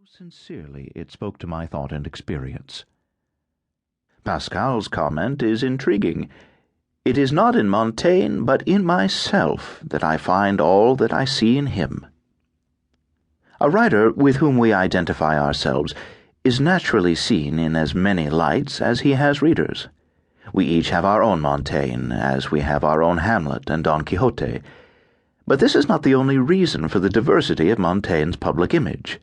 Sincerely, it spoke to my thought and experience. Pascal's comment is intriguing. It is not in Montaigne, but in myself, that I find all that I see in him. A writer with whom we identify ourselves is naturally seen in as many lights as he has readers. We each have our own Montaigne, as we have our own Hamlet and Don Quixote. But this is not the only reason for the diversity of Montaigne's public image.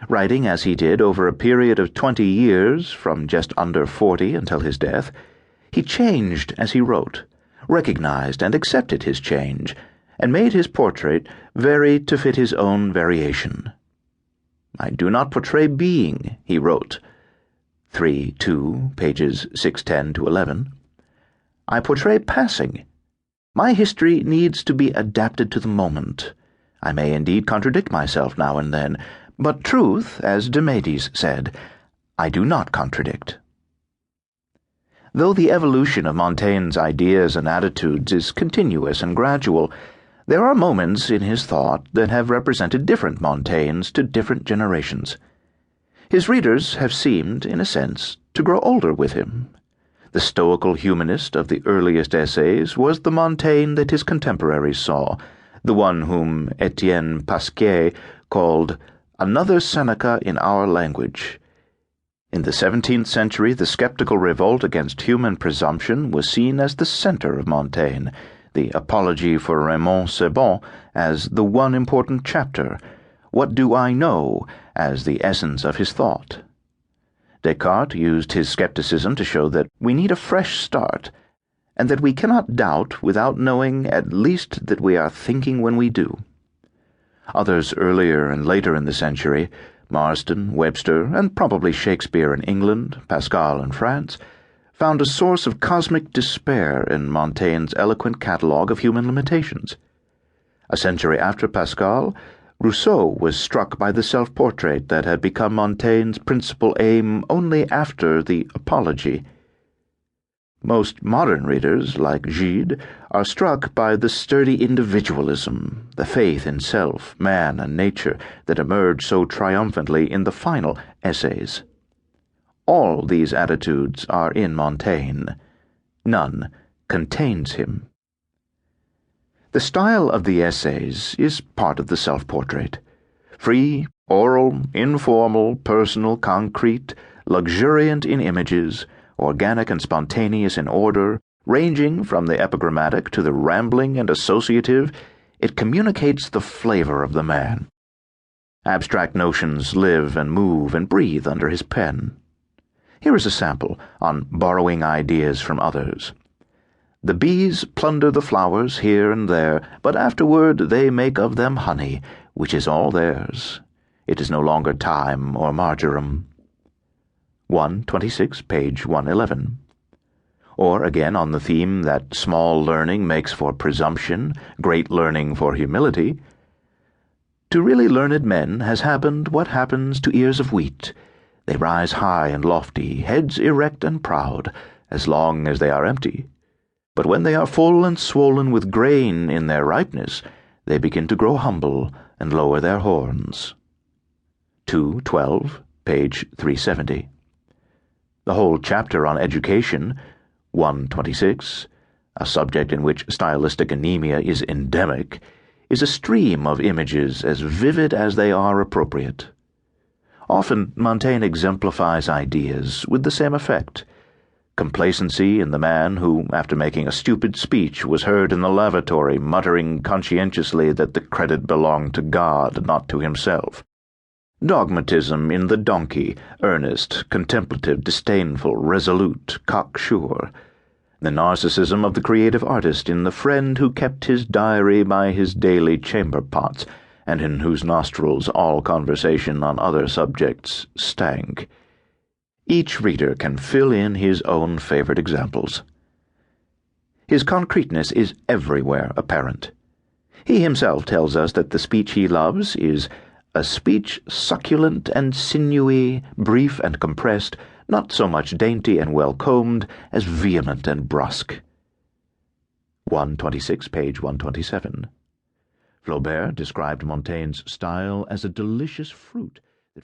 Writing as he did over a period of 20 years, from just under 40 until his death, he changed as he wrote, recognized and accepted his change, and made his portrait vary to fit his own variation. "I do not portray being," he wrote, 3:2, pages 610 to 11. "I portray passing. My history needs to be adapted to the moment. I may indeed contradict myself now and then, but truth, as Demades said, I do not contradict." Though the evolution of Montaigne's ideas and attitudes is continuous and gradual, there are moments in his thought that have represented different Montaignes to different generations. His readers have seemed, in a sense, to grow older with him. The stoical humanist of the earliest essays was the Montaigne that his contemporaries saw, the one whom Etienne Pasquier called another Seneca in our language. In the 17th century, the skeptical revolt against human presumption was seen as the center of Montaigne, the Apology for Raymond Sebon as the one important chapter, What Do I Know as the essence of his thought. Descartes used his skepticism to show that we need a fresh start, and that we cannot doubt without knowing at least that we are thinking when we do. Others earlier and later in the century, Marston, Webster, and probably Shakespeare in England, Pascal in France, found a source of cosmic despair in Montaigne's eloquent catalogue of human limitations. A century after Pascal, Rousseau was struck by the self-portrait that had become Montaigne's principal aim only after the Apology. Most modern readers, like Gide, are struck by the sturdy individualism, the faith in self, man, and nature that emerge so triumphantly in the final essays. All these attitudes are in Montaigne. None contains him. The style of the essays is part of the self-portrait. Free, oral, informal, personal, concrete, luxuriant in images, organic and spontaneous in order, ranging from the epigrammatic to the rambling and associative, it communicates the flavor of the man. Abstract notions live and move and breathe under his pen. Here is a sample on borrowing ideas from others. "The bees plunder the flowers here and there, but afterward they make of them honey, which is all theirs. It is no longer thyme or marjoram." 126, page 111. Or again on the theme that small learning makes for presumption, great learning for humility. "To really learned men has happened what happens to ears of wheat. They rise high and lofty, heads erect and proud, as long as they are empty. But when they are full and swollen with grain in their ripeness, they begin to grow humble and lower their horns." 212, page 370. The whole chapter on education, 126, a subject in which stylistic anemia is endemic, is a stream of images as vivid as they are appropriate. Often Montaigne exemplifies ideas with the same effect. Complacency in the man who, after making a stupid speech, was heard in the lavatory muttering conscientiously that the credit belonged to God, not to himself. Dogmatism in the donkey, earnest, contemplative, disdainful, resolute, cocksure. The narcissism of the creative artist in the friend who kept his diary by his daily chamber pots, and in whose nostrils all conversation on other subjects stank. Each reader can fill in his own favorite examples. His concreteness is everywhere apparent. He himself tells us that the speech he loves is a speech succulent and sinewy, brief and compressed, not so much dainty and well-combed as vehement and brusque. 126, page 127. Flaubert described Montaigne's style as a delicious fruit that